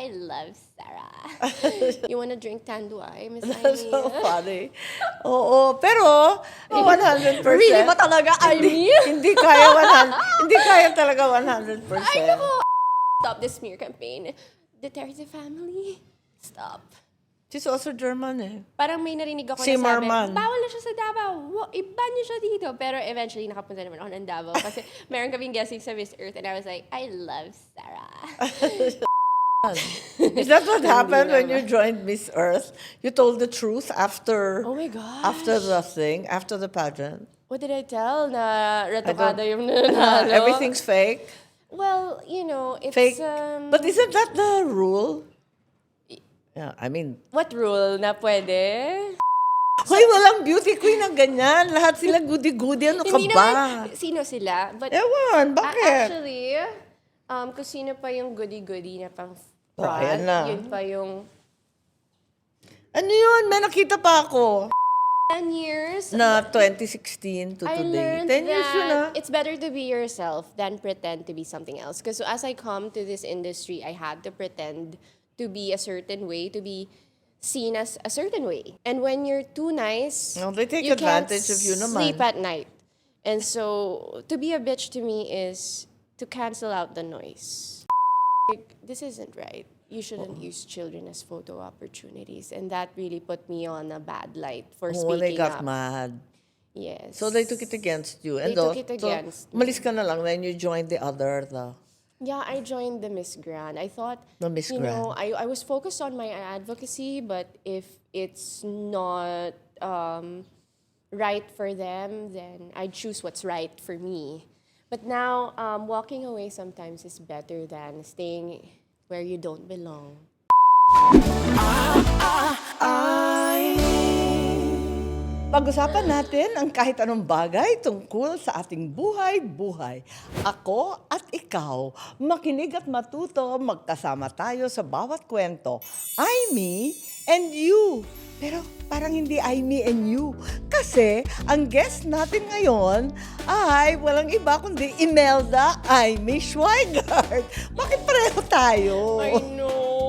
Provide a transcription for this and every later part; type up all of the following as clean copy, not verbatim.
I love Sarah. You wanna drink tanduay, Miss That's Imee? so funny. Oo, pero 100%. Really ba talaga, Hindi, Imee? hindi kaya 100, hindi kaya talaga 100%. Ay, naku! Stop the smear campaign. Duterte family, stop. She's also German eh. Parang may narinig ako na sabi, Zimmerman. bawal na siya sa Davao. Iba niyo siya dito. Pero eventually, nakapunta naman ako ng Davao. Kasi meron kaming guessing sa Miss Earth and I was like, I love Sarah. Is that what happened when you joined Miss Earth? You told the truth after Oh my gosh. after the thing, after the pageant? What did I tell? Na retokada yung nanalo? Everything's fake? Well, you know, it's... Fake. But isn't that the rule? Yeah, I mean... What rule na pwede? Hoy, walang beauty queen na ganyan. Lahat sila goody-goody. Ano ka Hindi ba? naman, sino sila? But Ewan, bakit? actually, kung sino pa yung goody-goody na pang Oh, ayan na. yun pa yung Ano yun? May nakita pa ako. 10 years. Na 2016 to I today. learned 10 years yun that ah. it's better to be yourself than pretend to be something else. Because as I come to this industry, I had to pretend to be a certain way, to be seen as a certain way. And when you're too nice, No, they take you advantage can't of you naman. sleep at night. And so, to be a bitch to me is to cancel out the noise. Like, this isn't right. You shouldn't use children as photo opportunities. And that really put me on a bad light for Oh, speaking they got up. mad. Yes. So they took it against you. They took it against me. Umalis ka na lang, then you joined the Yeah, I joined the Miss Grand. I thought, The Miss you know, I was focused on my advocacy, but if it's not right for them, then I choose what's right for me. But now, walking away sometimes is better than staying where you don't belong. Pag-usapan natin ang kahit anong bagay tungkol sa ating buhay-buhay. Ako at ikaw, makinig at matuto, magkasama tayo sa bawat kwento. Imee&You. Pero parang hindi Imee&You. Kasi ang guest natin ngayon ay walang iba kundi Imelda Schweighart. Bakit pareho tayo? I know.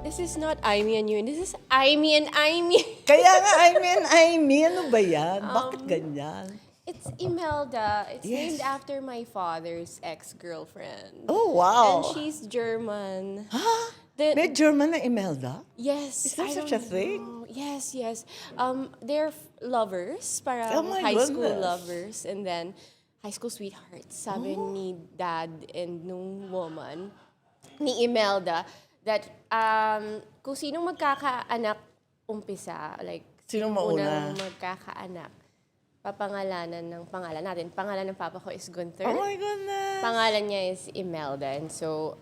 This is not Imee&You. This is Imee and Imee. Kaya nga, Imee. Ano ba yan? Bakit ganyan? It's Imelda. It's Yes. named after my father's ex-girlfriend. Oh, wow. And she's German. Ha? The- May German na Imelda? Yes. Is there I such don't a thing? know. Yes. They're lovers, para Oh my high school goodness. lovers. And then, high school sweethearts. Sabi ni dad and nung woman, ni Imelda, that kung sinong magkakaanak umpisa, like, Sinong mauna? unang magkakaanak, papangalanan ng pangalan natin. Pangalan ng papa ko is Gunther. Oh my goodness. Pangalan niya is Imelda. And so,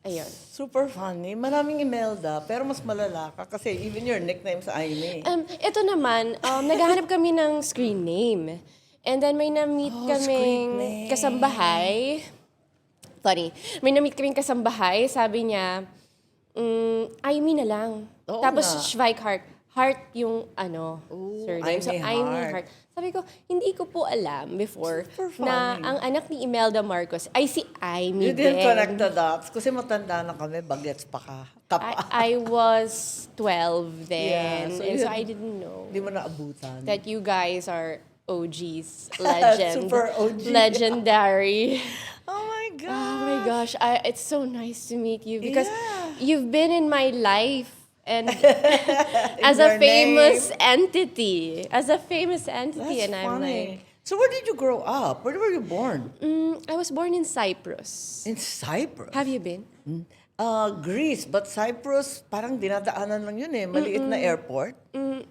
ayun. Super funny. Maraming Imelda, pero mas malala ka kasi even your nickname sa Imee. Ito naman, naghahanap kami ng screen name. And then may na-meet screen kaming name. kasambahay. Funny. May na-meet kaming kasambahay. Sabi niya, Imee na lang. Oo Tapos nga. Schweighart. Heart yung surname. So, Imee Imee Heart. Heart. Sabi ko, hindi ko po alam before Super na funny. ang anak ni Imelda Marcos ay si Imee You didn't din. connect the dots kasi matanda na kami, bagets pa ka. I was 12 then. Yeah, so and you- so I didn't know Hindi mo naabutan. that you guys are OGs, legend, Super OG. legendary. Oh my God. Oh my gosh, it's so nice to meet you because Yeah. you've been in my life and as your a famous name. entity, That's and I'm like, funny. So where did you grow up? Where were you born? I was born in Cyprus. In Cyprus. Have you been? Greece, but Cyprus, parang dinadaanan lang yun eh. Maliit na airport.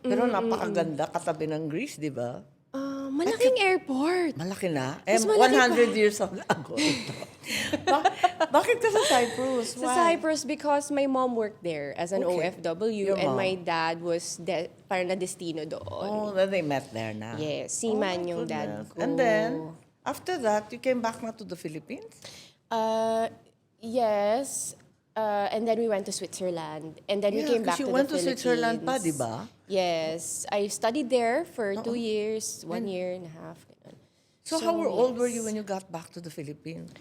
Pero napakaganda katabi ng Greece, di ba? Malaking airport. Malaki na. Mas malaki 100 years ago ito. Bakit ka sa Cyprus? Sa Why? Cyprus because my mom worked there as an Okay. OFW Your and mom. my dad was parang na-destino doon. Oh, then they met there na. Yes, Oh my seaman yung dad goodness. ko. And then, after that, you came back na to the Philippines? Yes. And then we went to Switzerland. And then we Yeah, came back 'cause to you the went to Philippines. Switzerland pa, di ba? Yes. I studied there for 2 years, 1 year and a half. ganun. So how old were yes. you when you got back to the Philippines?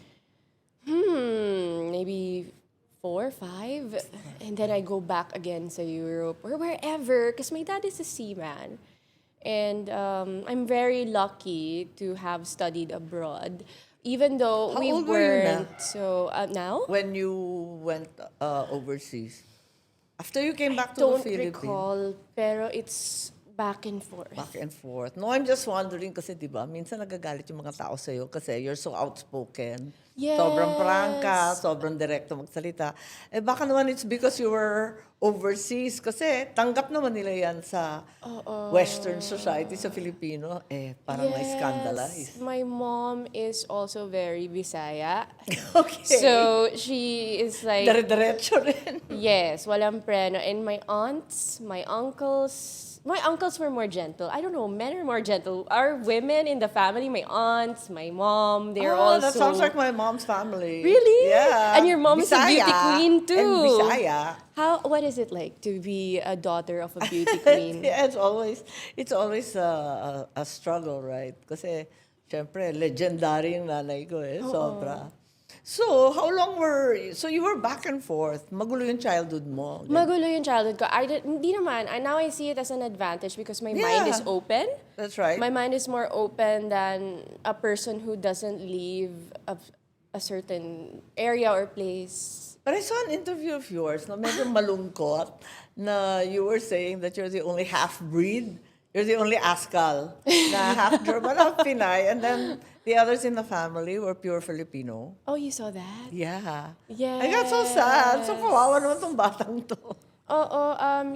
Maybe 4, 5, and then I go back again sa Europe or wherever because my dad is a seaman. And I'm very lucky to have studied abroad, even though How we old were you now? weren't. So now, When you went overseas? After you came back to the don't Philippines? recall, pero it's back and forth. Back and forth. No, I'm just wondering kasi, di ba, minsan nagagalit yung mga tao sa'yo kasi you're so outspoken. Sobrang prangka, Yes. sobrang direkto magsalita. Eh baka naman it's because you were overseas kasi tanggap naman nila yan sa Western society, sa Filipino. Eh, parang na-scandalize. My mom is also very Bisaya. Okay. So she is like, Dire-diretso rin. yes, walang preno. And my aunts, my uncles were more gentle. I don't know, men are more gentle. Our women in the family, my aunts, my mom, they're also... That sounds like my mom's family. Really? Yeah. And your mom is a beauty queen too. And Bisaya. What is it like to be a daughter of a beauty queen? Yeah, it's always a struggle, right? Kasi, syempre, legendary yung nanay ko sobra. So, so you were back and forth. Magulo yung childhood mo. Magulo yung childhood ko. Hindi naman. Now I see it as an advantage because my mind is open. That's right. My mind is more open than a person who doesn't leave a certain area or place. But I saw an interview of yours na medyo malungkot na you were saying that you're the only half-breed. You're the only Askal na half-German, half-Pinay, and then the others in the family were pure Filipino. Oh, you saw that? Yeah. Yeah. I got so sad. So kawawa naman tong batang to.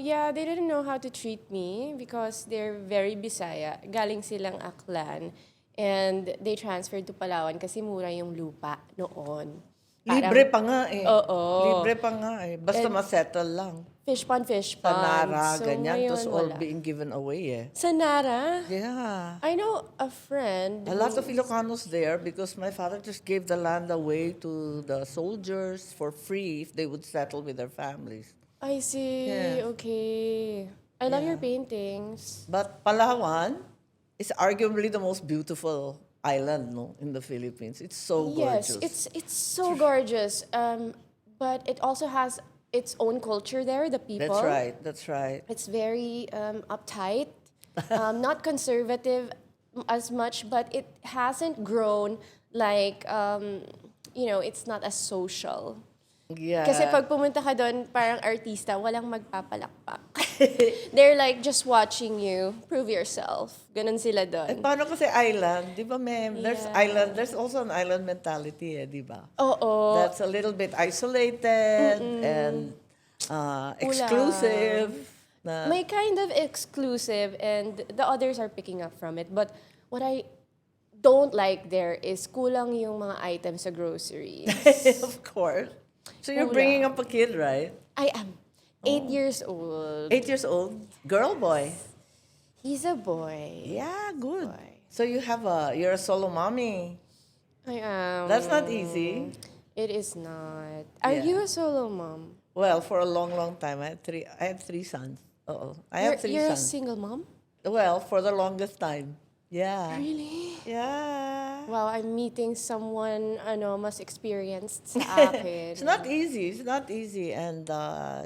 Yeah, they didn't know how to treat me because they're very Bisaya. Galing silang Aklan. And they transferred to Palawan kasi mura yung lupa noon. Libre pa nga eh. Oo. Libre pa nga eh. Basta masettle lang. Fish pond. Sa Nara, ganyan. ngayon, Tapos all wala. being given away eh. Sa Nara? Yeah. I know a friend. A lot of Ilocanos there because my father just gave the land away to the soldiers for free if they would settle with their families. I see. Yes. Okay. I love your paintings. But Palawan is arguably the most beautiful island, no, in the Philippines. It's so gorgeous. Yes, it's so gorgeous. But it also has its own culture there, the people. That's right. It's very uptight, not conservative as much, but it hasn't grown like, it's not as social. Yeah. Kasi pag pumunta ka doon, parang artista, walang magpapalakpak. They're like just watching you, prove yourself. Ganun sila doon. Paano kasi island, di ba, ma'am? There's also an island mentality, di ba? Oo. That's a little bit isolated and exclusive. May kind of exclusive and the others are picking up from it. But what I don't like there is kulang yung mga items sa groceries. Of course. So you're bringing up a kid, right? I am 8 years old. 8 years old? Girl, boy? He's a boy. Yeah, good. Boy. So you're a solo mommy. I am. That's not easy. It is not. Are Yeah. you a solo mom? Well, for a long, long time, I had three sons. I have three You're a sons. single mom? Well, for the longest time. Yeah. Really? Yeah. Wow, I'm meeting someone mas experienced sa akin. It's not easy. It's not easy. And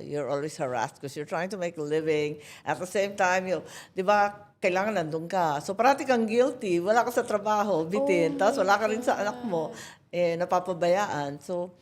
you're always harassed because you're trying to make a living. At the same time, di ba, kailangan nandun ka. So, parati kang guilty. Wala ka sa trabaho, bitin. Tapos wala ka rin sa anak mo. Napapabayaan. So,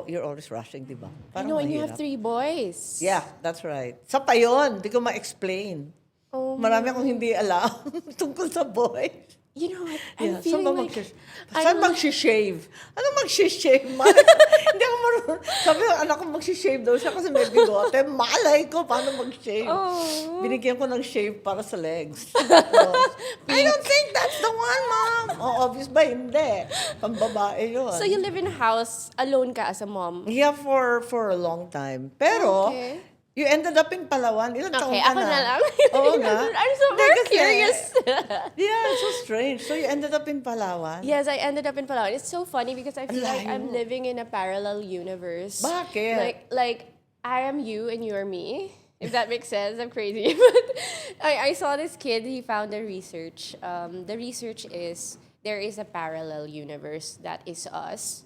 you're always rushing, di ba? I know, and you have 3 boys. Yeah, that's right. Sa pa yun, di ko ma-explain. Oh, Marami akong hindi alam tungkol sa boy. you know what? I'm feeling like... Saan mag-shave? Ano mag-shave? Hindi ako marunong. Sabi ng anak ko mag-shave daw siya kasi may bigote. Malay ko paano mag-shave. Oh. Binigyan ko ng shave para sa legs. I don't think that's the one, Mom. Obvious ba? Hindi. Pambabae yun. So you live in a house alone ka as a mom? Yeah, for a long time. Pero, Okay. you ended up in Palawan. Ilang taon ka Ako na? na lang. Oo nga. I'm so very curious. Yeah, it's so strange. So you ended up in Palawan? Yes, I ended up in Palawan. It's so funny because I feel like Layo. I'm living in a parallel universe. Bakit? Like I am you and you are me. If that makes sense, I'm crazy. But I saw this kid. He found a research. The research is there is a parallel universe that is us.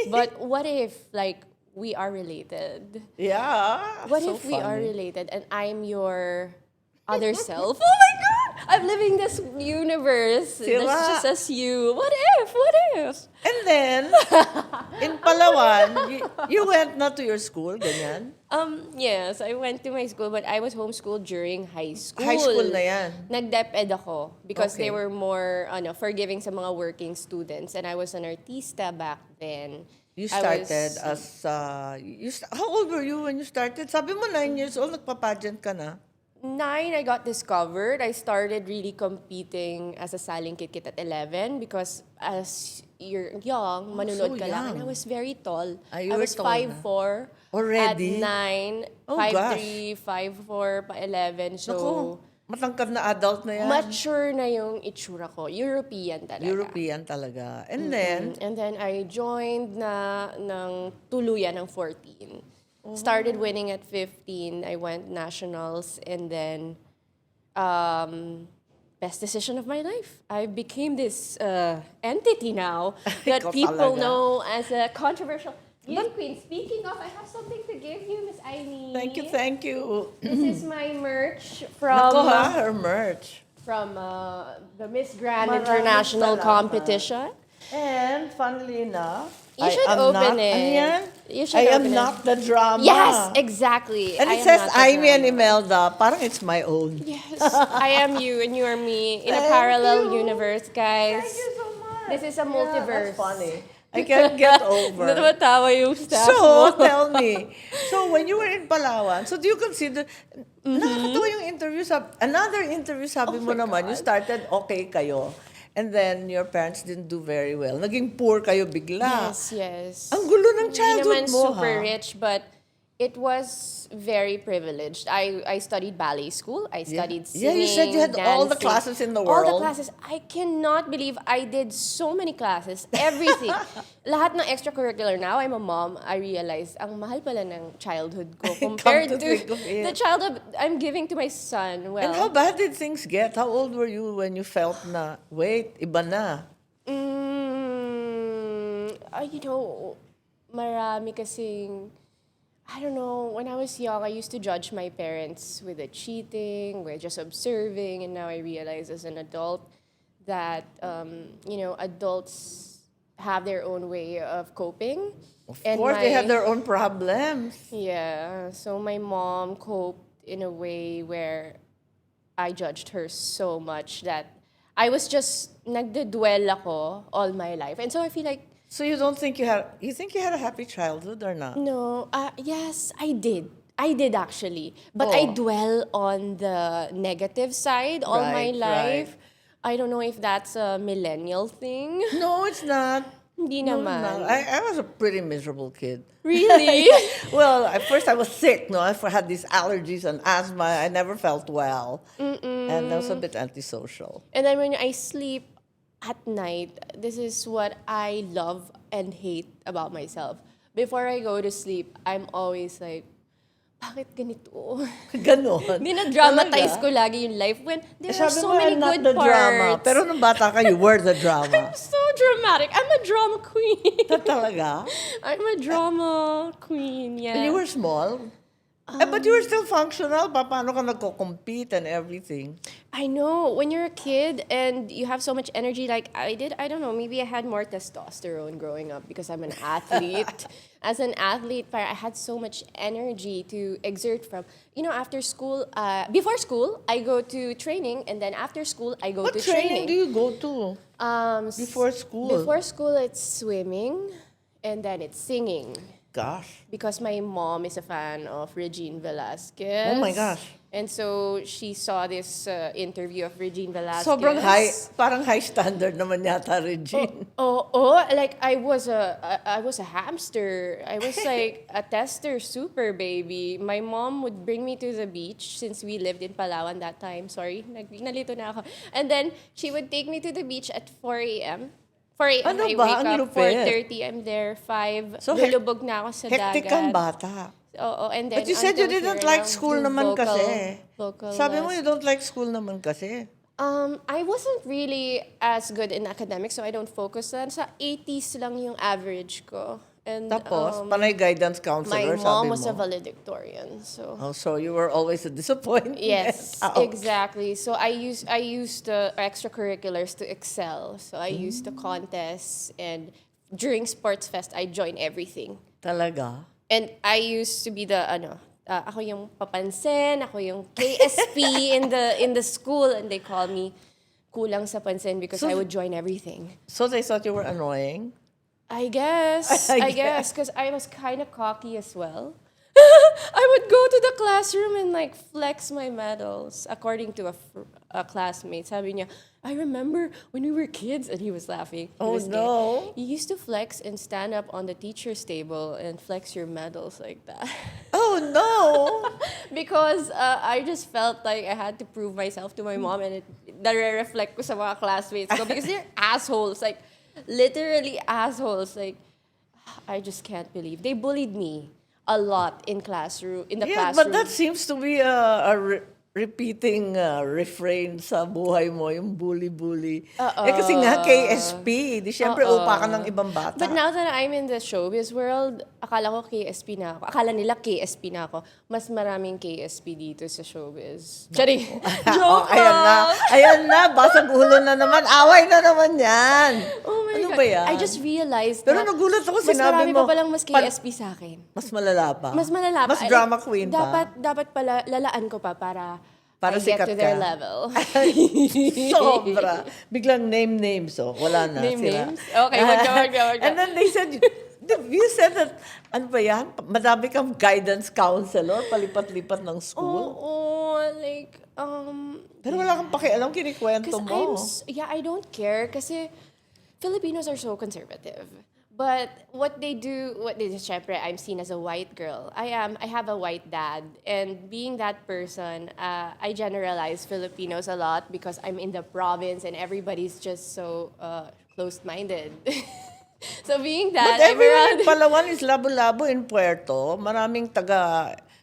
But what if like we are related? Yeah. What so if we are funny. related and I'm your other self? Oh my God! I'm living this universe. Sira. That's just as you. What if? What if? And then, in Palawan, you went na to your school, ganyan? Yes, I went to my school, but I was homeschooled during high school. High school na yan. Nag-DepEd ako because Okay. they were more forgiving sa mga working students, and I was an artista back then. You I started was- as, how old were you when you started? Sabi mo 9 years old, nagpa-pageant ka na. 9, I got discovered. I started really competing as a saling kit-kit at 11 because as you're young, manunod so ka lang. And I young. was very tall. Ah, you I were was tall na. 5'4". Already? At 9, Oh, 5'3", 5'4", pa 11. So, Naku, matangkad na adult na yan. mature na yung itsura ko. European talaga. European talaga. And then, And then I joined na ng tuluyan ng 14. Started winning at 15. I went nationals and then best decision of my life. I became this entity now that Ikaw people talaga. know as a controversial beauty queen. Speaking of, I have something to give you, Miss Imee. thank you, thank you. This is my merch Nako from ha, her merch. the Miss Grand Maraming International salamat. Competition. And funnily enough, You should I am open not, it. Ano yan? You should I am open it. not the drama. Yes, exactly. And I it am says not the Imee and drama. Imelda. Parang it's my own. Yes, I am you and you are me in a Thank parallel you. universe, guys. Thank you so much. This is a Yeah, multiverse. that's funny. I can't get over. Natatawa yung staff So, mo. tell me. So, when you were in Palawan, so do you consider, nakakatawa yung interview, another interview, sabi mo my naman, you started okay kayo. And then, your parents didn't do very well. Naging poor kayo bigla. Yes, yes. Ang gulo ng Hindi childhood naman mo, super ha? rich, but it was very privileged. I studied ballet school. I studied Yeah, singing, you said you had all the dancing. classes in the All the world. classes. I cannot believe I did so many classes. Everything. Lahat ng extracurricular. Now I'm a mom. I realized ang mahal pala ng childhood ko compared to think of it. the childhood I'm giving to my son. Well, And how bad did things get? How old were you when you felt na, wait, iba na? Marami kasing, I don't know, when I was young, I used to judge my parents with the cheating, with just observing, and now I realize as an adult that, adults have their own way of coping. Of course, they had their own problems. Yeah, so my mom coped in a way where I judged her so much that I was just nagdedwell ako all my life. And so I feel like, So you think you had a happy childhood or not? no, yes, I did. I did actually. But I Oh. dwell on the negative side all my Right, life. right. I don't know if that's a millennial thing. No, it's not. Hindi No, naman. no. I was a pretty miserable kid. Really? Well, at first I was sick. No, I had these allergies and asthma. I never felt well, and I was a bit antisocial. And then when I sleep at night, this is what I love and hate about myself. Before I go to sleep, I'm always like, bakit ganito? Ganon. Dinadramatize Talaga? ko lagi yung life when there are Sabi so mo, many I'm not good the drama. parts. Pero nung bata ka, you were the drama. I'm so dramatic. I'm a drama queen. Talaga? I'm a drama queen, yeah. And you were small? But you were still functional. Paano ka nagko-compete and everything? I know. When you're a kid and you have so much energy like I did, I don't know, maybe I had more testosterone growing up because I'm an athlete. As an athlete, I had so much energy to exert from. After school, before school, I go to training, and then after school, I go What to training do you go to? Before school? Before school, it's swimming, and then it's singing. Gosh. Because my mom is a fan of Regine Velasquez. Oh my gosh. And so she saw this interview of Regine Velasquez. Sobrang parang high standard naman yata, Regine. Like I was a hamster. I was like a tester super baby. My mom would bring me to the beach since we lived in Palawan that time. Sorry, nalito na ako. And then she would take me to the beach at 4 a.m. 4 a.m. Ano I ba? wake Ang up, lupit. 4:30 I'm there, 5, So, lulubog na ako sa Hectic dagat. kang bata. Oo, and then But you said you until didn't here, like now, school do naman vocal- kasi. vocal Sabi mo less. you don't like school naman kasi. I wasn't really as good in academics, so I don't focus on. Sa 80s lang yung average ko. And Tapos, panay guidance my counselor, mom sabi was a mo. valedictorian, so Oh, so you were always a disappointment. yes, Ouch. exactly. So I used the extracurriculars to excel. So I used the contests, and during sports fest I joined everything. Talaga? And I used to be the ako yung papansin, ako yung KSP in the school, and they call me kulang sa pansin because So- I would join everything. So they thought you were annoying? I guess. I I guess. Because I was kind of cocky as well. I would go to the classroom and like flex my medals. According to a classmate, sabi niya, I remember when we were kids, and he was laughing. He Oh, was gay. no. You used to flex and stand up on the teacher's table and flex your medals like that. Oh, no! Because I just felt like I had to prove myself to my mom, and it nare-reflect ko sa mga classmates ko because they're assholes. Like, literally assholes. Like, I just can't believe. They bullied me a lot in the classroom. But that seems to be a repeating refrain sa buhay mo, yung bully-bully. Kasi nga, KSP. Di syempre, upa ka ng ibang bata. But now that I'm in the showbiz world, akala ko KSP na ako. Akala nila KSP na ako. Mas maraming KSP dito sa showbiz. Chari! Joke Ayan na. lang! Ayan na. Basag ulo na naman. Away na naman yan. Oh my Ano God. ba yan? I just realized Pero na nagulat ako, mas sinabi marami mo. pa palang mas KSP sa akin. Mas malala pa. Mas malala pa. Mas drama queen pa. Dapat pala, lalaan ko pa para I get sikat to their ka. level. Sobra. Biglang names. So, wala na Name sila. names? Okay, wag ka. And then they said, you said that, ano ba yan? Madami kang guidance counselor, palipat-lipat ng school. Oo, like, Pero wala kang pakialam, kinikwento because mo. I don't care kasi Filipinos are so conservative. But what they do, syempre, I'm seen as a white girl. I have a white dad. And being that person, I generalize Filipinos a lot because I'm in the province and everybody's just so closed-minded. So being that, But I'm around... Palawan is labo-labo in Puerto. Maraming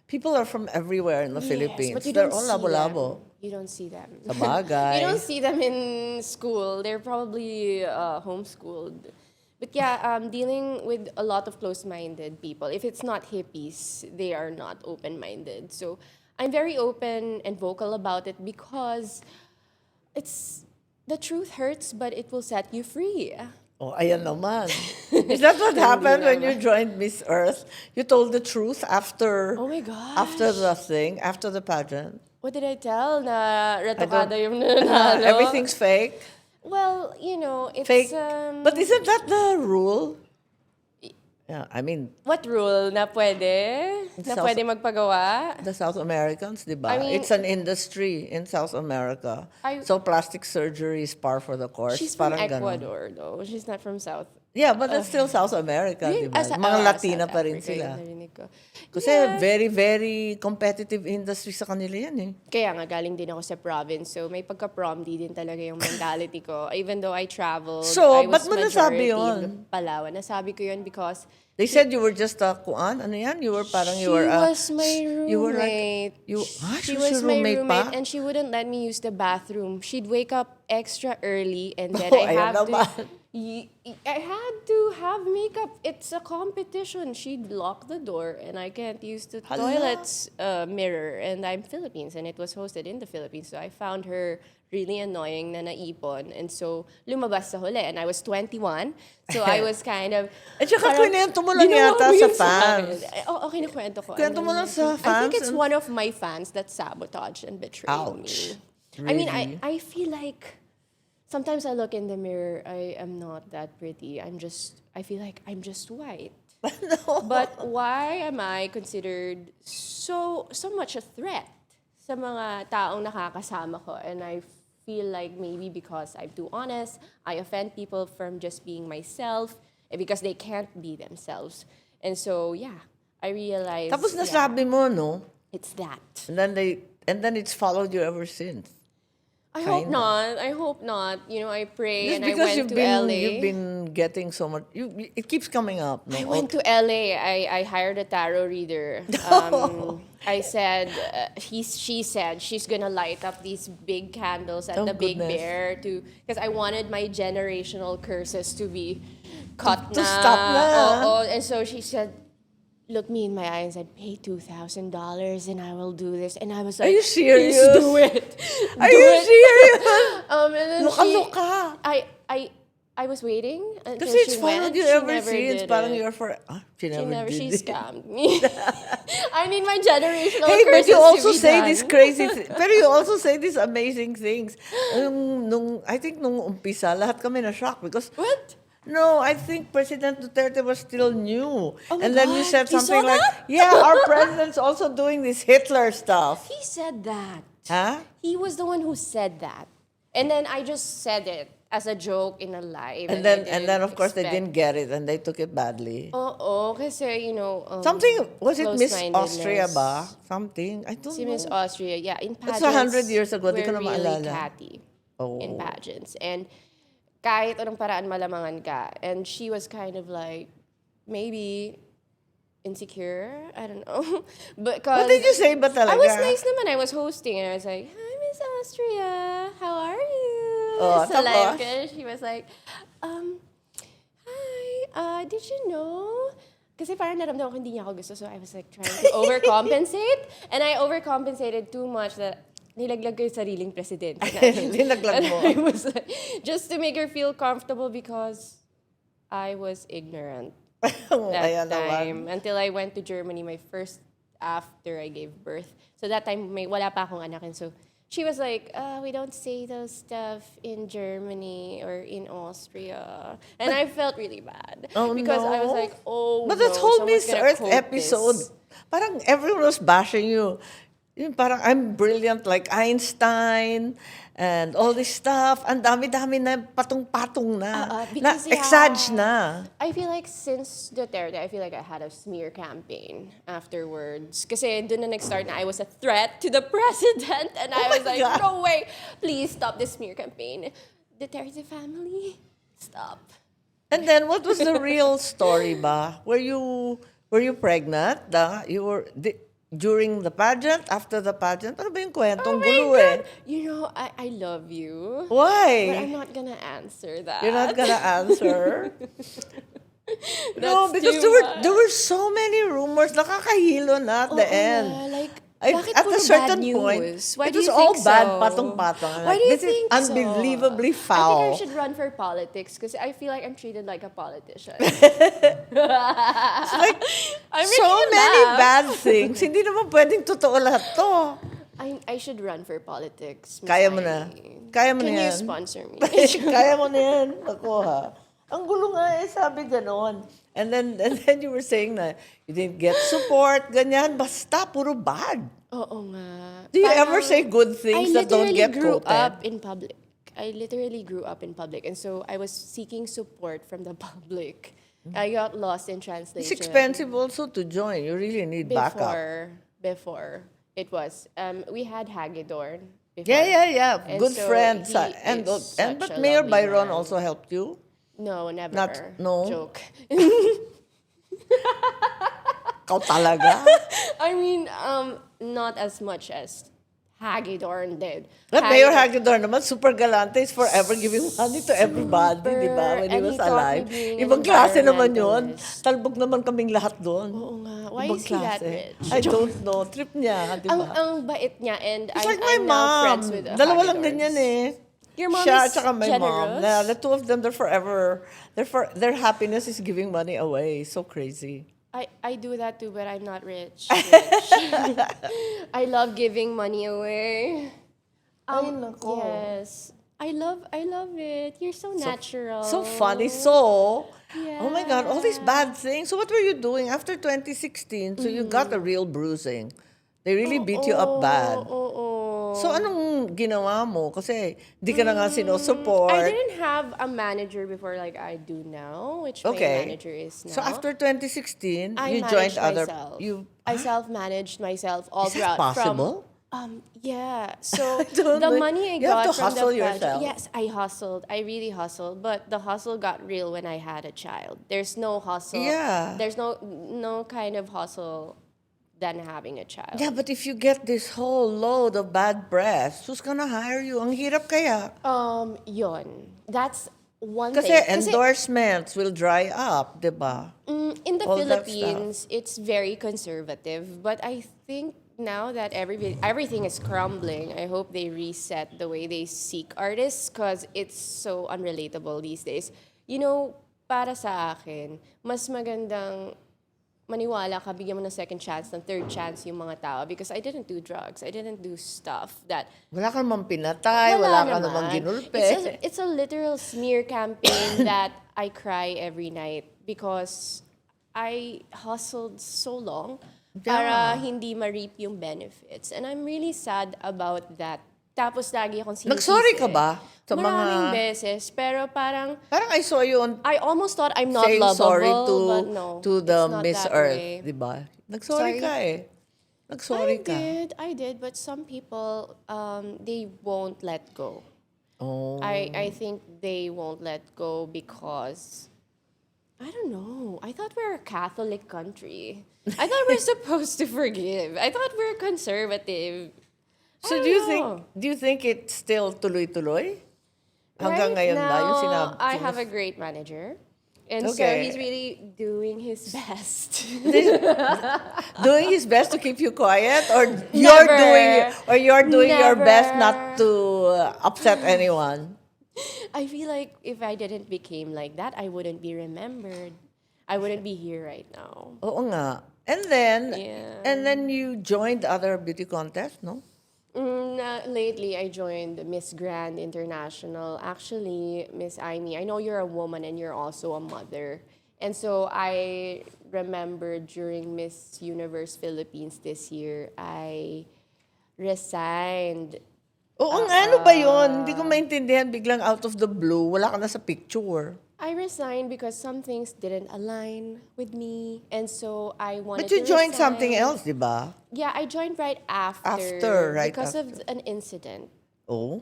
people are from everywhere in the Philippines. But you They're don't all see labo-labo. them. You don't see them. Sa bagay. You don't see them in school. They're probably homeschooled. But yeah, dealing with a lot of close-minded people. If it's not hippies, they are not open-minded. So I'm very open and vocal about it because the truth hurts, but it will set you free. Oh, ayan naman. Is that what happened when you joined Miss Earth? You told the truth after Oh my gosh. after the pageant? What did I tell? Na retokada yung nanalo? Everything's fake? Well, it's... Fake. But isn't that the rule? Yeah, I mean, What rule? Na pwede? Na South- pwede magpagawa? the South Americans, di ba? I mean- It's an industry in South America. So plastic surgery is par for the course. She's from Parang ganun. Ecuador, though. She's not from South. Yeah, but that's still South America, di ba? Mga Latina pa rin sila. Kasi very, very competitive industry sa kanila yan eh. Kaya nga, galing din ako sa province. So, may pagka-prom-di din talaga yung mentality ko. Even though I traveled, So, I was ba't mo nasabi majority yun? Palawan. Nasabi ko yun because They said you were just a kuan? Ano yan? You were parang she you were a... was my roommate. You were like... She was was your my roommate roommate, pa? and she wouldn't let me use the bathroom. She'd wake up extra early, and then Oh, I ayan have naman. I had to have makeup. It's a competition. She'd lock the door, and I can't use the Hala. toilet's mirror. And I'm Philippines, and it was hosted in the Philippines. So I found her really annoying na naipon. And so, lumabas sa huli. And I was 21. So I was kind of... At saka parang kwento mo lang ginawa yata mo sa yun fans. akin. Okay, nakwento ko. Kwento mo lang sa I think fans it's and- one of my fans that sabotaged and betrayed Ouch. me. I mean, Really? I feel like sometimes I look in the mirror, I am not that pretty. I feel like I'm just white. No. But why am I considered so much a threat sa mga taong nakakasama ko? And I feel like maybe because I'm too honest, I offend people from just being myself because they can't be themselves. And so, yeah, I realized Tapos nasabi mo, no? it's that. And then it's followed you ever since. I hope not. I hope not. You know, I pray Just and I because went to LA. you've been getting so much, it keeps coming up. No? I went to LA. I hired a tarot reader. I said, she said she's gonna light up these big candles at Oh, the Big goodness. Bear because I wanted my generational curses to be cut To stop na. Oo. And so she said, looked me in my eye and said, pay $2,000 and I will do this. And I was like, Are you serious? Please do it. Are Do you it. serious? And then Loka-loka. I was waiting until Kasi it's she fun went. you She ever never see. It's did parang it. you're for... she never did She it. scammed me. I need my generational Hey, but curses you also to be say done. these crazy pero you also say these amazing things. I think nung umpisa, lahat kami na-shock because... What? No, I think President Duterte was still new. Oh my and then you God, said you something saw like, that? yeah, our president's also doing this Hitler stuff. He said that. Huh? He was the one who said that. And then I just said it as a joke in a live. And I then of course they expect- didn't get it and they took it badly. Oo, kasi, you know... Something, was it Miss close-mindedness. Austria ba? Something, I don't Si know. Miss Austria, yeah. In That's pageants, 100 years ago, di ko we're na really maalala. catty Oh. in pageants. And kahit anong paraan malamangan ka. And she was kind of like, maybe insecure. I don't know. Because What did you say ba talaga? I was nice naman. I was hosting and I was like, hi, Miss Austria. How are you? Oh, so like, tapos? she was like, hi, did you know? Kasi parang naramdaman ko hindi niya ako gusto. So I was like trying to overcompensate. And I overcompensated too much that nilaglag ko yung sariling presidente. Linaglag mo. I was like, just to make her feel comfortable because I was ignorant that Ayan time. naman. Until I went to Germany, my first after I gave birth. So that time, wala pa akong anak. And so she was like, we don't say those stuff in Germany or in Austria. And I felt really bad. Oh, because I was no. like, oh, But no, that whole someone's Miss gonna Earth quote episode, this. parang everyone was bashing you. Yung parang I'm brilliant like Einstein and all this stuff. Ang dami-dami na patong-patong na. Because, Exage na. I feel like since Duterte, I feel like I had a smear campaign afterwards. Kasi doon na nag-start na I was a threat to the president. And I was like, God. no way, please stop this smear campaign. Duterte family, stop. And then what was the real story ba? Were you pregnant? During the pageant? After the pageant? Ano ba yung kwentong gulo eh? You know, I love you. But Why? I'm not gonna answer that. You're not gonna answer? No, That's because too there were so many rumors. Nakakahilo na at the end. Like, bakit At puro a certain bad point, news? Why it do was you all think bad, so? patong-patong. Why do you This is think unbelievably so? I foul. think I should run for politics because I feel like I'm treated like a politician. It's like, I'm so making you many laugh. bad things. Hindi naman pwedeng totoo lahat to. I should run for politics. Miss Kaya mo na. Irene. Kaya mo na Can you yan. sponsor me? Kaya mo na yan. Ako ha. Ang gulo nga eh, sabi ganon. And then you were saying na you didn't get support, ganyan. Basta, puro bad. Oo nga. Do you Parang ever say good things that don't get grew quoted? up in public. I literally grew up in public. And so I was seeking support from the public. I got lost in translation. It's expensive also to join. You really need backup. Before it was. We had Hagedorn before. Yeah. And Good so friends. he And is such but a Mayor lovely Byron man. also helped you? No, never. No? Joke. Ikaw talaga? I mean, not as much as Hagedorn did. But Mayor Hagedorn naman, super galante, is forever giving money to everybody, di ba? When he And was he taught me alive. being an Ibang klase naman yun. environmentalist. Talbog naman kaming lahat doon. Oo nga. Why Ibang is he that klase. rich? I don't know. Trip niya, di ba? Ang bait niya and It's I'm, like my I'm now mom. friends with the Dalawa lang Hagedorns. ganyan eh. Your mom Siya is at saka my mom. generous? Yeah, the two of them, they're forever, their happiness is giving money away. So crazy. I do that too, but I'm not rich. I love giving money away. Ay, nako. Yes. I love it. You're so natural. So funny. So, Yeah. oh my God, all these bad things. So what were you doing after 2016? So you got a real bruising. They really beat you up bad. Oo. So anong ginawa mo? Kasi di ka na nga sinusupport. I didn't have a manager before like I do now, which my manager is now. So after 2016, I you joined managed other... myself. You, I self-managed myself all is that throughout. possible? Yeah. So don't the know. money I You have got to from hustle the yourself. yes, I hustled. I really hustled, but the hustle got real when I had a child. There's no hustle. Yeah. There's no kind of hustle than having a child. Yeah, but if you get this whole load of bad breath, who's gonna hire you? Ang hirap kaya. Yon. That's one Kasi thing. endorsements will dry up, di ba? In the All that stuff. Philippines, it's very conservative, but I think now that everything is crumbling, I hope they reset the way they seek artists because it's so unrelatable these days. You know, para sa akin, mas magandang maniwala ka, bigyan mo ng second chance, ng third chance yung mga tao because I didn't do drugs. I didn't do stuff that Wala ka namang pinatay, wala ka namang naman. ginulpe. It's a literal smear campaign that I cry every night because I hustled so long para hindi ma-reap yung benefits. And I'm really sad about that. Tapos lagi akong sinisisi. Nag-sorry ka ba? Sa Maraming mga... beses. Pero parang, Parang I saw you on I almost thought I'm not saying lovable, sorry but no. to the it's not Miss that Earth, way. di ba? Nag-sorry Sorry? ka eh. Nag-sorry ka. I did, but some people, they won't let go. Oh. I think they won't let go because I don't know. I thought we were a Catholic country. I thought we're supposed to forgive. I thought we're conservative. So I do you don't think know. do you think it's still tuloy-tuloy? Hanggang Right ngayon ba yung now, sinabi? I have a great manager. And so Okay. he's really doing his best. Doing his best to keep you quiet, or you're doing your best Never. not to upset anyone. I feel like if I didn't become like that, I wouldn't be remembered. I wouldn't be here right now. Oo nga. And Yeah. then you joined other beauty contests, no? Lately, I joined Miss Grand International. Actually, Miss Imee, I know you're a woman and you're also a mother. And so I remember during Miss Universe Philippines this year, I resigned. Oo nga, ano ba yun? Hindi ko maintindihan, biglang out of the blue, wala ka na sa picture. I resigned because some things didn't align with me. And so I wanted But you to joined resign. something else, di ba? Yeah, I joined right Right because after. of an incident. Oh.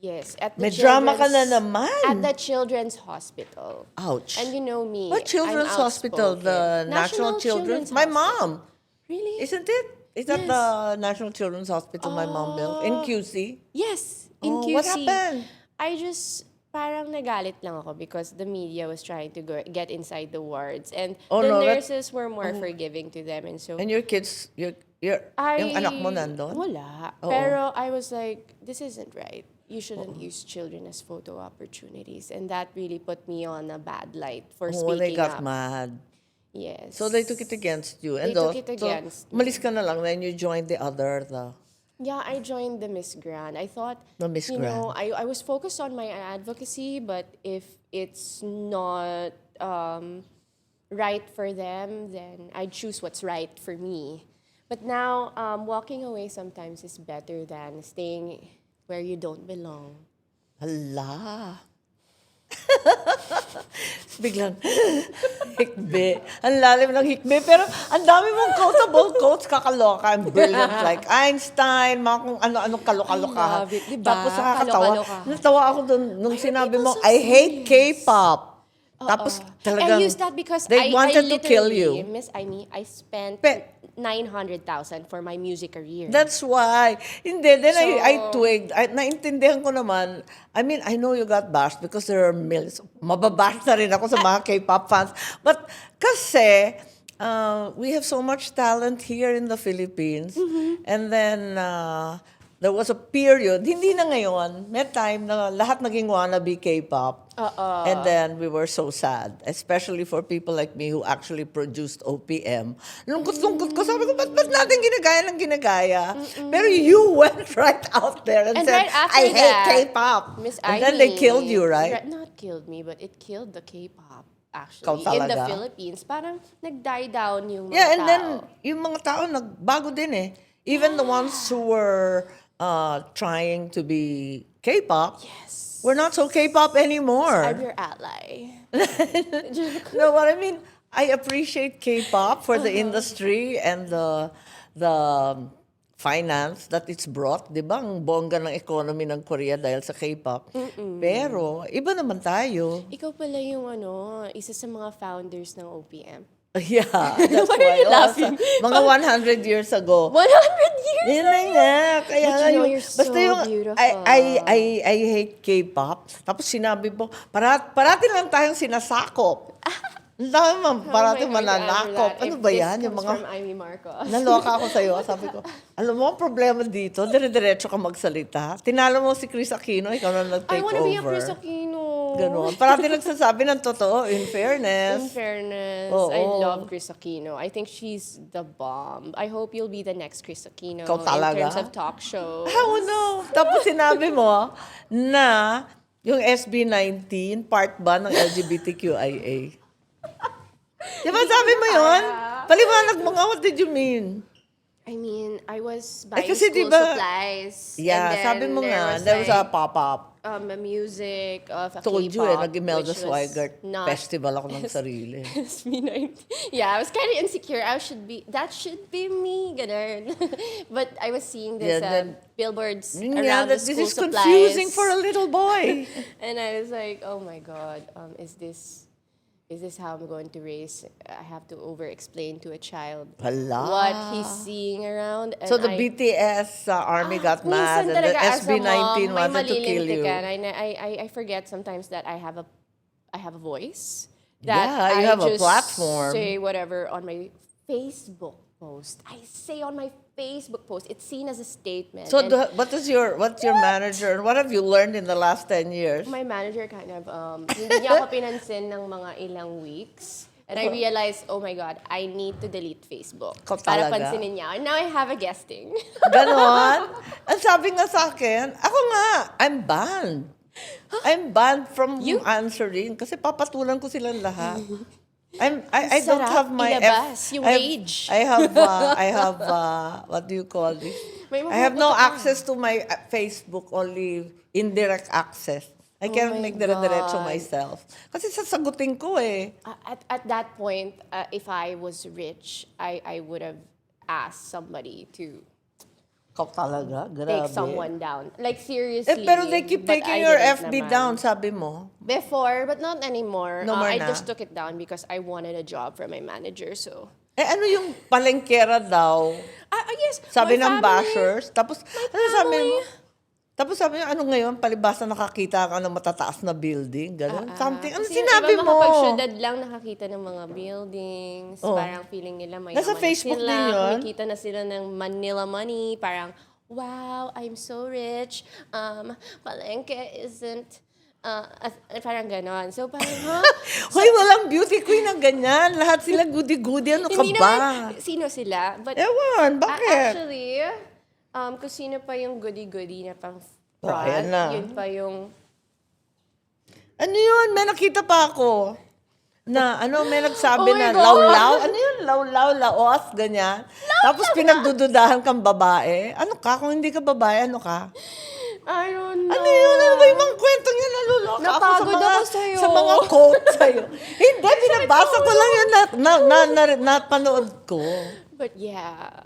Yes, at the May drama ka na children's- naman. At the children's hospital. Ouch. And you know me. What children's I'm hospital? The outspoken. National Children's? My Hospital. mom. Really? Isn't it? Is that Yes. the National Children's Hospital my mom built? In QC? Yes, in Oh, QC. what happened? I just parang nagalit lang ako because the media was trying to get inside the wards and Oh, the no, that- nurses were more forgiving to them and so And your kids, yung anak mo nandun? Wala. Oo. Pero I was like, this isn't right. You shouldn't use children as photo opportunities. And that really put me on a bad light for Oh, speaking they got up. mad. Yes. So they took it against you. They took it against me. Umalis ka na lang, then you joined the Yeah, I joined the Miss Grand. I thought, The Miss you Grand. know, I was focused on my advocacy, but if it's not right for them, then I choose what's right for me. But now, walking away sometimes is better than staying where you don't belong. Hala. Biglang, hikbe. Ang lalim ng hikbe. Pero ang dami mong quotable quotes, kakaloka. I'm brilliant like Einstein, mga kung ano-anong kalokalokahan. I love it, diba? Tapos nakakatawa. Kalokalokahan. Natawa ako dun, nung Why are sinabi people mo, so I hate serious? K-pop. Tapos talagang, I used that because they wanted to kill you. Miss Imee, I spent Pe- 900,000 for my music career. That's why. Hindi, then I So- twigged. Naintindihan ko naman. I mean, I know you got bashed because there are millions. Mababash na rin ako sa mga K-pop fans. But kasi, we have so much talent here in the Philippines. And then, there was a period, hindi na ngayon, may time na lahat naging wannabe K-pop. And then we were so sad, especially for people like me who actually produced OPM. Lungkot-lungkot ko, sabi ko, ba't natin ginagaya ng ginagaya? Pero you went right out there and said, right after I hate that, K-pop. Miss And then they Imee, killed you, right? Not killed me, but it killed the K-pop, Ikaw actually. In the talaga? Philippines. Parang nag-die down yung mga Yeah, and tao. then yung mga tao nagbago din eh. Even the ones who were trying to be K-pop, Yes. we're not so K-pop anymore. I'm your ally. No, what I mean, I appreciate K-pop for the industry and the finance that it's brought, di ba? Ang bongga ng economy ng Korea dahil sa K-pop. Pero, iba naman tayo. Ikaw pala yung isa sa mga founders ng OPM. Yeah, that's Why are you laughing? Mga 100 years ago. 100 years Yun na nga. Kaya But nga you know, yung, you're so basta yung, beautiful. I hate K-pop. Tapos sinabi mo, parati lang tayong sinasakop. Ang dami man, parati Oh my God, mananakop. I remember that. Ano If ba this yan? Yung comes mga, from Imee Marcos. naloka ako sa'yo. Sabi ko, alam mo, ang problema dito, dire-diretso ka magsalita. Tinalo mo si Chris Aquino, ikaw na nag-take I wanna over. be a Chris Aquino. Ganon. Parati nagsasabi ng totoo, in fairness. In fairness, Oo. I love Chris Aquino. I think she's the bomb. I hope you'll be the next Chris Aquino Ikaw in talaga? terms of talk shows. How no? Tapos sinabi mo na yung SB19, part ba ng LGBTQIA? Di ba sabi mo yun? Paliwanag mo nga, what did you mean? I mean, I was buying kasi school diba- supplies. Yeah, and then sabi mo nga, there was a pop-up. a music of a Told you K-pop, nag-Imelda which was Schweighart not festival ako ng sarili. SB19. Yeah, I was kind of insecure. That should be me, ganun. But I was seeing this Yeah, then- billboards Yeah, around the this school is supplies. confusing for a little boy. And I was like, oh my God, is this how I'm going to raise? I have to over-explain to a child Hala. what he's seeing around. And So the BTS army got mad and minsan the talaga as a SB19 mom, may wanted to kill you. malilintikan. I forget sometimes that I have a voice. That Yeah, you I have a just platform. say whatever on my Facebook post. I say on my Facebook post. It's seen as a statement. So And what's your manager and what have you learned in the last 10 years? my manager kind of hindi niya ako pinansin ng mga ilang weeks. And I realized, oh my God, I need to delete Facebook. Ikaw Para talaga? pansinin niya. And now I have a guesting. Ganon. Ang sabi nga sa akin, ako nga, I'm banned. I'm banned from answering kasi papatulan ko silang lahat. I don't Sarap have my ilabas, yung rage. I have what do you call this? May I have no mapupunta ka. access to my Facebook, only indirect access. I can't my make dire-diretso God. myself. Kasi sasagutin ko eh. At that point, if I was rich, I would have asked somebody to Ikaw talaga, grabe. take someone down. Like seriously. Pero they keep but taking I your didn't FB naman. down, sabi mo. Before, but not anymore. No more I na? just took it down because I wanted a job from my manager. So, Eh ano yung palengkera daw? yes. Sabi my ng family- bashers. Tapos, ano sabi mo? family. Tapos sabi niya, ano ngayon, palibasa nakakita ka ng matataas na building, gano'n. Something, ano Kasi sinabi iba, mo? mga pag-syudad lang nakakita ng mga buildings. Oh. Parang feeling nila may Nasa yaman Facebook sila. din yun? Kumikita na sila ng Manila money. Parang, wow, I'm so rich. Palengke isn't... parang ganon. So parang, ha? Hoy, walang beauty queen na ganyan. Lahat sila goody-goody. Ano ka Hindi ba? naman, sino sila? But Ewan, bakit? actually, kung sino pa yung goody-goody na pang fraud, ayan na. yun pa yung... Ano yun? May nakita pa ako. Na, may nagsabi Oh my na God. lawlaw. Ano yun? Lawlaw, laos, ganyan. Tapos pinagdududahan kang babae. Ano ka? Kung hindi ka babae, ano ka? I don't know. Ano yun? Ano ba yung mga kwentong yun? Naluloka Napagod ako ako sa'yo. sa mga quote sa'yo. Hindi, binabasa ko lang yun na panood ko. But yeah,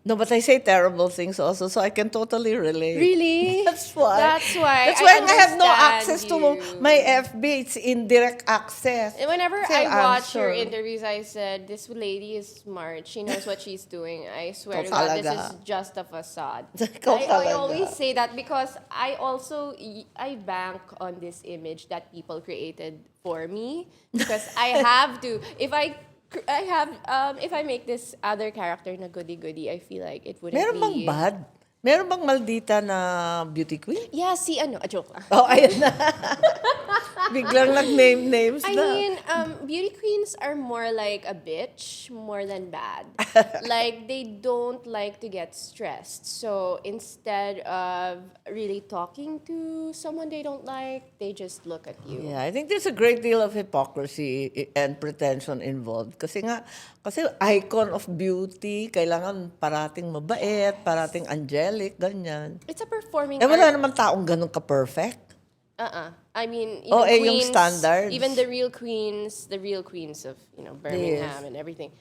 No, but I say terrible things also, so I can totally relate. really? That's why. That's why That's why I have no understand access to you. my FB. It's indirect access. And whenever Kasi I watch your answer. interviews, I said, this lady is smart. She knows what she's doing. I swear to Ikaw God, this talaga. is just a facade. Ikaw I talaga. always say that because I bank on this image that people created for me. Because I have to, if I make this other character na goody-goody, I feel like it wouldn't Meron bang be... bad? Meron bang maldita na beauty queen? Yeah, joke lang. Oh, ayun na. Biglang nag-name names I na. mean, beauty queens are more like a bitch more than bad. Like, they don't like to get stressed. So, instead of really talking to someone they don't like, they just look at you. Yeah, I think there's a great deal of hypocrisy and pretension involved. Kasi icon of beauty, kailangan parating mabait, parating angelic, ganyan. It's a performing Wala art. naman taong ganun ka-perfect. I mean, even Oh, yung queens, standards. even the real queens of, Birmingham and everything,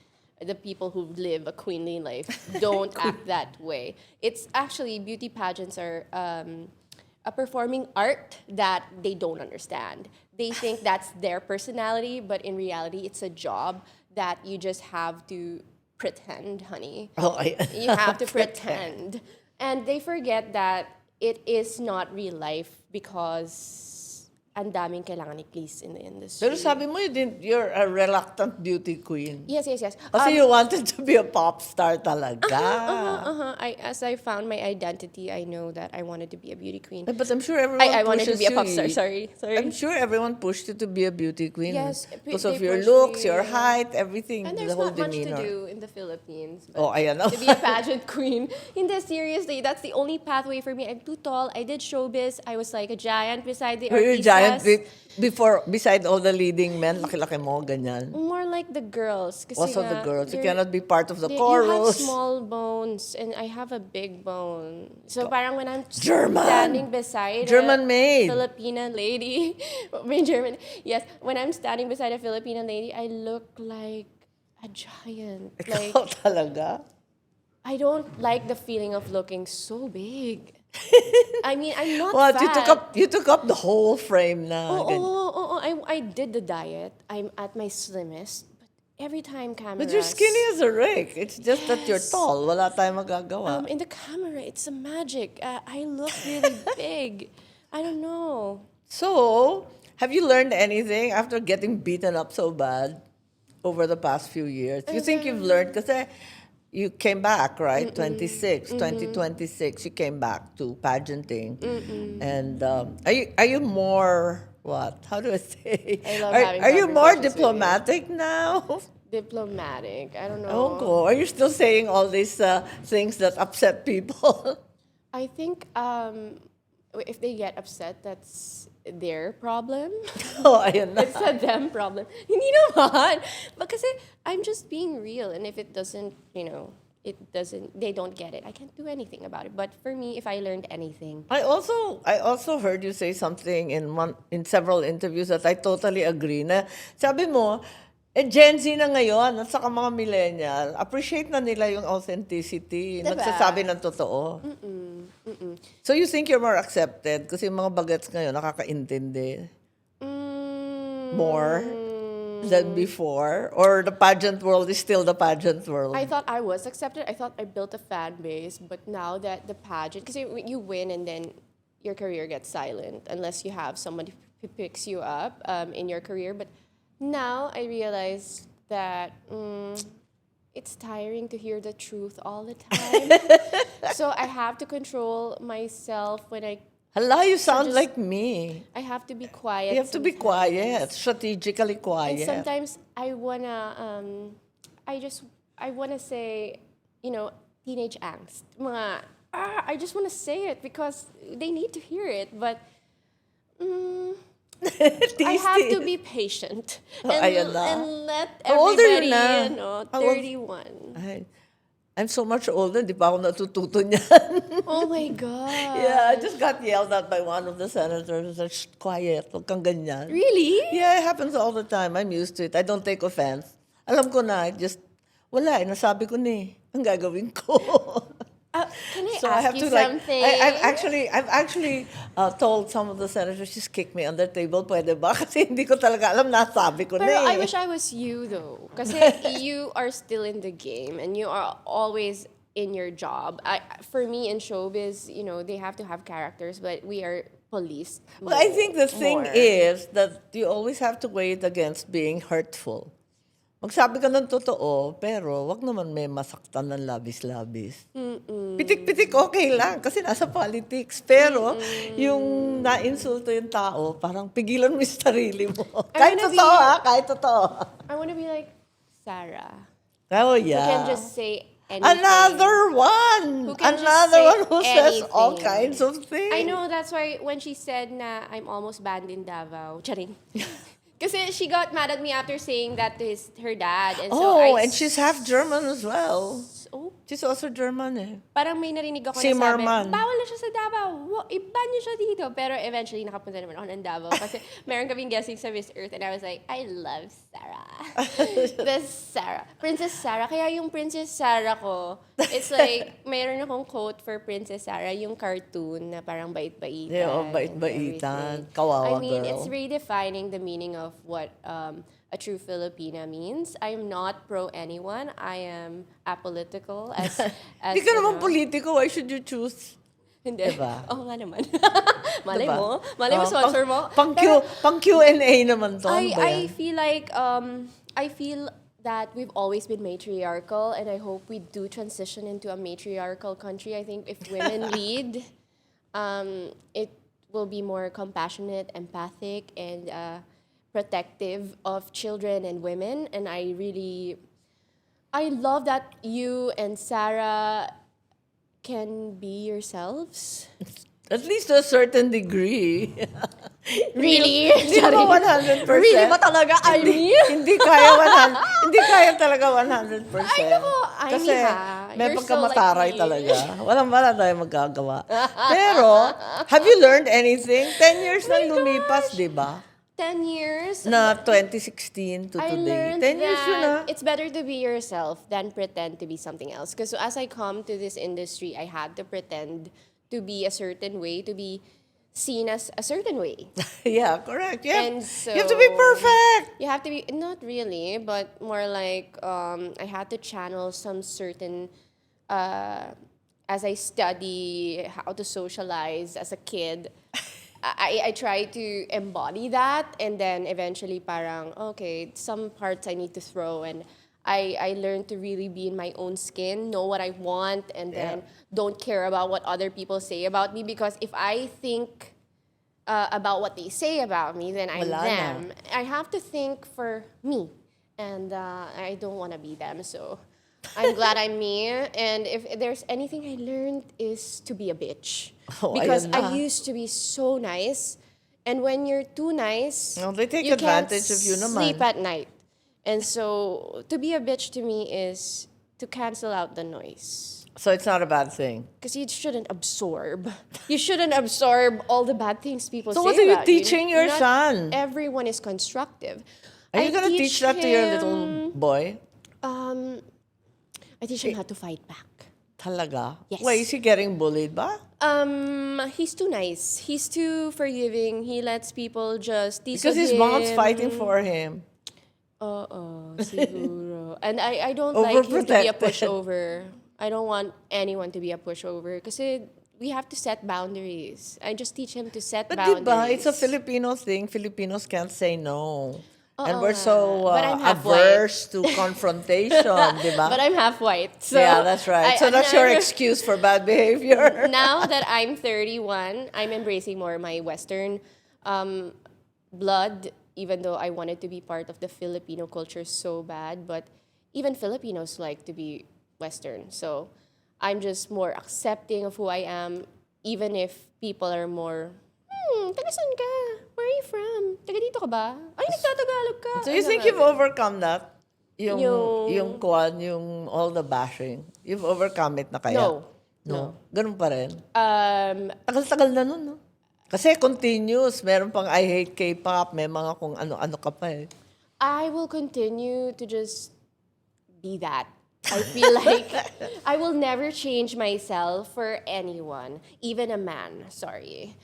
the people who live a queenly life don't act that way. It's actually, beauty pageants are a performing art that they don't understand. They think that's their personality, but in reality, it's a job that you just have to pretend, honey. You have to pretend. And they forget that it is not real life because ang daming kailangan i-please in the industry. Pero sabi mo, you're a reluctant beauty queen. Yes. Kasi you wanted to be a pop star talaga. As I found my identity, I know that I wanted to be a beauty queen. But I'm sure everyone I wanted to pushes be a pop you. star. Sorry. I'm sure everyone pushed you to be a beauty queen. Yes, Because of they your pushed looks, me. your height, everything, And the there's whole not much demeanor. to do in the Philippines. But Oh, ayan. to be a pageant queen. Hindi, seriously, that's the only pathway for me. I'm too tall. I did showbiz. I was like a giant beside the Were you a giant artistas. beside all the leading men? Laki-laki mo, ganyan. More like the girls. Kasi Also the nga, girls. You they're- cannot be part of the you have chorus. small bones, and I have a big bone. So parang when I'm German! standing beside German a maid. Filipina lady, German, yes, when I'm standing beside a Filipina lady, I look like a giant. Like, Ikaw talaga? I don't like the feeling of looking so big. I mean, I'm not What? fat. You took up the whole frame na. I did the diet. I'm at my slimmest. But every time cameras... But you're skinny as a rake. It's just that you're Yes. tall. Wala tayong magagawa. In the camera, it's a magic. I look really big. I don't know. So, have you learned anything after getting beaten up so bad over the past few years? You think you've learned? Kasi you came back, right? 2026, you came back to pageanting. And are you more, what? How do I say? I love having are you more conversations with you. diplomatic now? Diplomatic. I don't know. Oh, are you still saying all these things that upset people? I think if they get upset, that's their problem. Oh, ayun na. It's a them problem. Hindi naman. But kasi I'm just being real. And if it doesn't, they don't get it. I can't do anything about it. But for me, if I learned anything. I also heard you say something in several interviews that I totally agree na sabi mo, Gen Z na ngayon at saka mga millennial, appreciate na nila yung authenticity, Diba? nagsasabi ng totoo. So you think you're more accepted kasi yung mga bagets ngayon nakakaintindi more than before? Or the pageant world is still the pageant world? I thought I was accepted. I thought I built a fan base. But now that the pageant, because you win and then your career gets silent unless you have somebody who picks you up in your career. But now I realize that it's tiring to hear the truth all the time. So I have to control myself when Hala, you sound like me. I have to be quiet. You have to be quiet, strategically quiet. And sometimes I wanna, I wanna say, teenage angst. Mga, I just wanna say it because they need to hear it. But I have to be patient ayan na. and let How old are you everybody, na? How old? 31. I'm so much older, di pa ako natututo niyan. Oh my God. Yeah, I just got yelled at by one of the senators. Shh, quiet, huwag kang ganyan. Really? Yeah, it happens all the time. I'm used to it. I don't take offense. Alam ko na, wala, nasabi ko na eh. Ang gagawin ko. Can I So ask I have you to something? I've actually told some of the senators, just kick me under the table, pwede ba? Kasi hindi ko talaga alam, nasabi ko Pero na eh. I wish I was you though. Kasi you are still in the game and you are always in your job. For me in showbiz, they have to have characters, but we are police. Well, I think the thing more. is that you always have to weigh it against being hurtful. Magsabi ka ng totoo, pero wag naman may masaktan ng labis-labis. Pitik-pitik okay lang kasi nasa politics. Pero yung na-insulto yung tao, parang pigilan mo yung sarili mo. Kahit totoo kahit totoo. I want to be like Sarah. Oh Who yeah. can just say anything. Another one! Who can just Another say one who says all anything. kinds of things. I know, that's why when she said na I'm almost banned in Davao, charing. Kasi she got mad at me after saying that to her dad. And so Oh, and she's half German as well. Oh, She's also German eh. Parang may narinig ako na Zimmerman. sabi, bawal na siya sa Davao. Iban niyo siya dito. Pero eventually, nakapunta naman ako ng Davao. Kasi meron kaming guesting sa Miss Earth and I was like, I love Sarah. This Sarah. Princess Sarah. Kaya yung Princess Sarah ko, it's like, meron akong quote for Princess Sarah, yung cartoon na parang bait-baitan. Yeah, bait-baitan. Kawawa I mean, girl. it's redefining the meaning of what a true Filipina means. I'm not pro anyone. I am apolitical. Hindi ka naman politiko. Why should you choose? Hindi. Diba? Oo nga naman. Malay Diba? mo. Malay mo, sponsor mo. Pang Q&A naman to. I feel like, I feel that we've always been matriarchal and I hope we do transition into a matriarchal country. I think if women lead, it will be more compassionate, empathic, and protective of children and women. And I love that you and Sarah can be yourselves. At least to a certain degree. Really? Hindi naman 100%. Really ba talaga, Imee? Hindi kaya talaga 100%. Ay, naku, Imee, Kasi may you're so pagkamataray like me. talaga. Wala tayong magagawa. Pero, have you learned anything? 10 years na lumipas, di ba? 10 years. Na 2016 to I today. learned 10 years yun that na. it's better to be yourself than pretend to be something else. Because as I come to this industry, I had to pretend to be a certain way, to be seen as a certain way. Yeah, correct. And so You have to be perfect. You have to be, not really, but more like I had to channel some certain, as I study how to socialize as a kid, I try to embody that, and then eventually parang, okay, some parts I need to throw, and I learned to really be in my own skin, know what I want, and then don't care about what other people say about me, because if I think about what they say about me, then I'm Wala them. I have to think for me, and I don't want to be them, so I'm glad I'm me, and if there's anything I learned is to be a bitch. Oh, Because ayan na. I used to be so nice, and when you're too nice, No, they take you advantage can't of you naman. sleep at night. And so, to be a bitch to me is to cancel out the noise. So it's not a bad thing. Because you shouldn't absorb. You shouldn't absorb all the bad things people So say what are you about teaching your Not son? Everyone is constructive. Are you I gonna teach that to your little boy? I teach him how to fight back. Talaga? Yes. Why, is he getting bullied ba? He's too nice. He's too forgiving. He lets people just tease Because his him. mom's fighting for him. Siguro. And I don't like him to be a Overprotected. pushover. I don't want anyone to be a pushover. Kasi we have to set boundaries. I just teach him to set But boundaries. diba, it's a Filipino thing. Filipinos can't say no. And we're nga. so But I'm half averse to confrontation, diba? But I'm half white. So yeah, that's right. So that's your excuse for bad behavior. Now that I'm 31, I'm embracing more my Western blood, even though I wanted to be part of the Filipino culture so bad. But even Filipinos like to be Western. So I'm just more accepting of who I am, even if people are more, taga saan ka? Where are you from? Taga dito ka ba? Ay, nagtatagalog ka. So you think you've overcome that? Yung Yung- all the bashing. You've overcome it na kaya? No. Ganun pa rin? Tagal-tagal na nun, no? Kasi continuous. Meron pang I hate K-pop. May mga kung ano-ano ka pa eh. I will continue to just be that. I feel like I will never change myself for anyone, even a man. Sorry.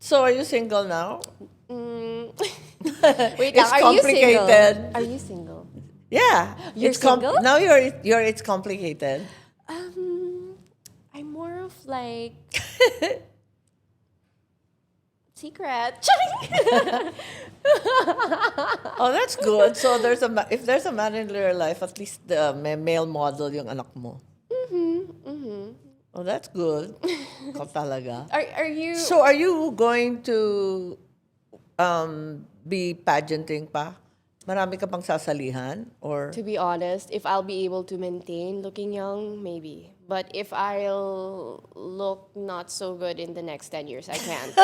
So are you single now? Wait, It's are you complicated. single? Are you single? Yeah. You're It's single? Now it's complicated. I'm more of like secret. Oh, that's good. So if there's a man in your life, at least may male model yung anak mo. Oh, that's good. Ikaw talaga. Are you? So are you going to be pageanting pa? Marami ka pang sasalihan? Or To be honest, if I'll be able to maintain looking young, maybe. But if I'll look not so good in the next 10 years, I can't.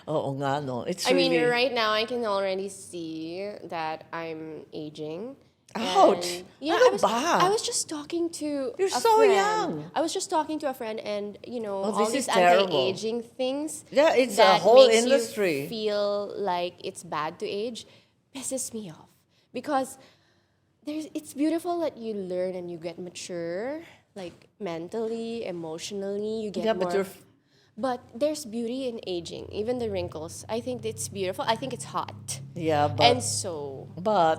Oo nga, no? It's I mean, really... right now I can already see that I'm aging. Ouch! Yeah, Ano I was, ba? I was just talking to You're a so friend. young. I was just talking to a friend, and Oh, all this these is terrible. anti-aging things Yeah, it's a that whole makes industry. you feel like it's bad to age pisses me off because it's beautiful that you learn and you get mature, like mentally, emotionally, you get Yeah, more. but you're But there's beauty in aging, even the wrinkles. I think it's beautiful. I think it's hot. yeah, And but so,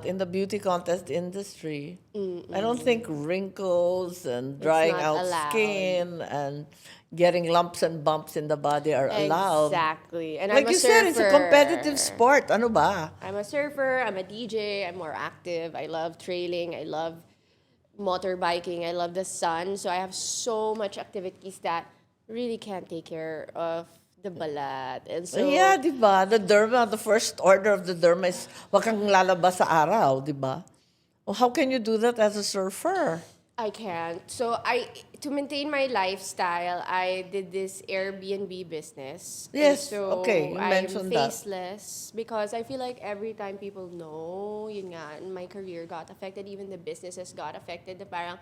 in the beauty contest industry, I don't think wrinkles and It's drying not out allowed. skin and getting lumps and bumps in the body are allowed. exactly. And Like I'm a you surfer. said, it's a competitive sport. Ano ba? I'm a surfer, I'm a DJ, I'm more active. I love trailing, I love motorbiking, I love the sun. So I have so much activities that really can't take care of the balat. And so Yeah, di ba? The derma, the first order of the derma is wag kang lalabas sa araw, di ba? Well, how can you do that as a surfer? I can't. So to maintain my lifestyle, I did this Airbnb business. Yes, And so okay, you I'm mentioned that. faceless because I feel like every time people know, yun nga, my career got affected, even the businesses got affected. Na parang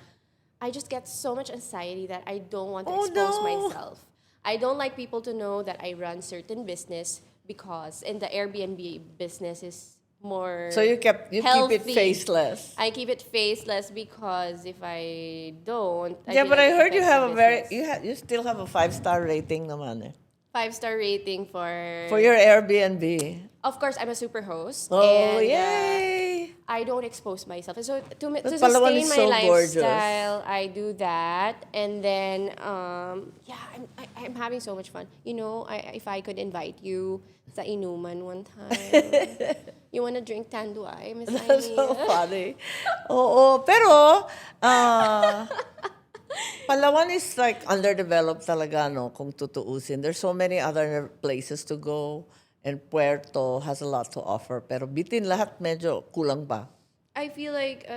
I just get so much anxiety that I don't want to Oh, expose no. myself. I don't like people to know that I run certain business because in the Airbnb business is more So you keep it healthy. faceless. I keep it faceless because if I don't, Yeah, feel but like I it heard you affects have the a very business. you still have a 5-star rating naman eh. 5-star rating for For your Airbnb. Of course, I'm a super host. Oh, and, yay! I don't expose myself. So to But Palawan sustain is my so gorgeous. lifestyle, I do that, and then I'm having so much fun. If I could invite you sa inuman one time, you wanna drink tanduay, Miss That's so Imee? funny. Oo, pero Palawan is like underdeveloped talaga, no, kung tutuusin. There's so many other places to go, and Puerto has a lot to offer. Pero bitin lahat medyo kulang pa. I feel like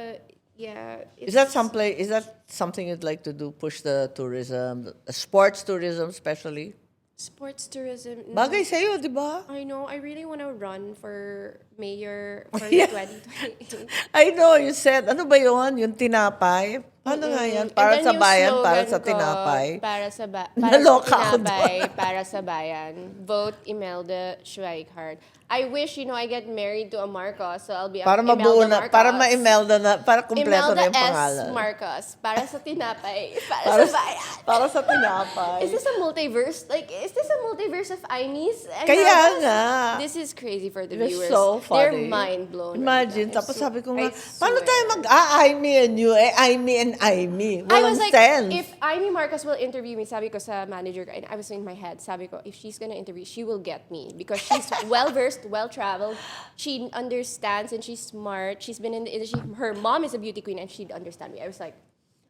Is that something you'd like to do? Push the tourism, sports tourism especially? sports tourism. Bagay sa'yo, di ba? I know. I really want to run for mayor for Yeah. 2028. I know, you said, ano ba yun? Yung tinapay? Paano nga yan? And Para then sa yung bayan, para slogan sa ko, tinapay? Para sa Naloka ako tinapay, para sa bayan. Vote Imelda Schweighart. I wish, I get married to a Marcos, so I'll be Para Imelda mabuo na, Marcos. para ma-Imelda na, para kumpleto na Imelda yung S. pangalan. Marcos. Para sa tinapay, para sa bayan. Para sa tinapay. Is this a multiverse? Is this a multiverse of Imees? and Kaya Marcos? nga. This is crazy for the You're viewers. so They're funny. mind blown. Imagine, tapos sabi ko nga, I paano swear. tayo mag-I-Me&You? I-Me and I-Me. I Walang was like, sense. if Imee Marcos will interview me, sabi ko sa manager ko, and I was in my head, sabi ko, if she's gonna interview, she will get me. Because she's well-versed, well-traveled, she understands, and she's smart. She's been in the industry. Her mom is a beauty queen, and she'd understand me. I was like,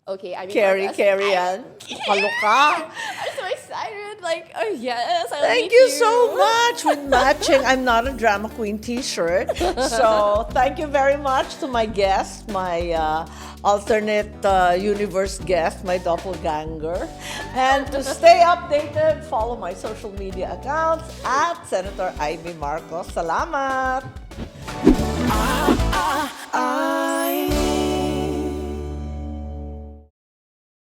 okay, Imee Marcos. Carry yan. Kaloka. I'm so excited. Like, oh yes, I'll Thank meet you so much with matching I'm Not a Drama Queen t-shirt. So, thank you very much to my guest, my alternate universe guest, my doppelganger. And to stay updated, follow my social media accounts at Senator Imee Marcos. Salamat!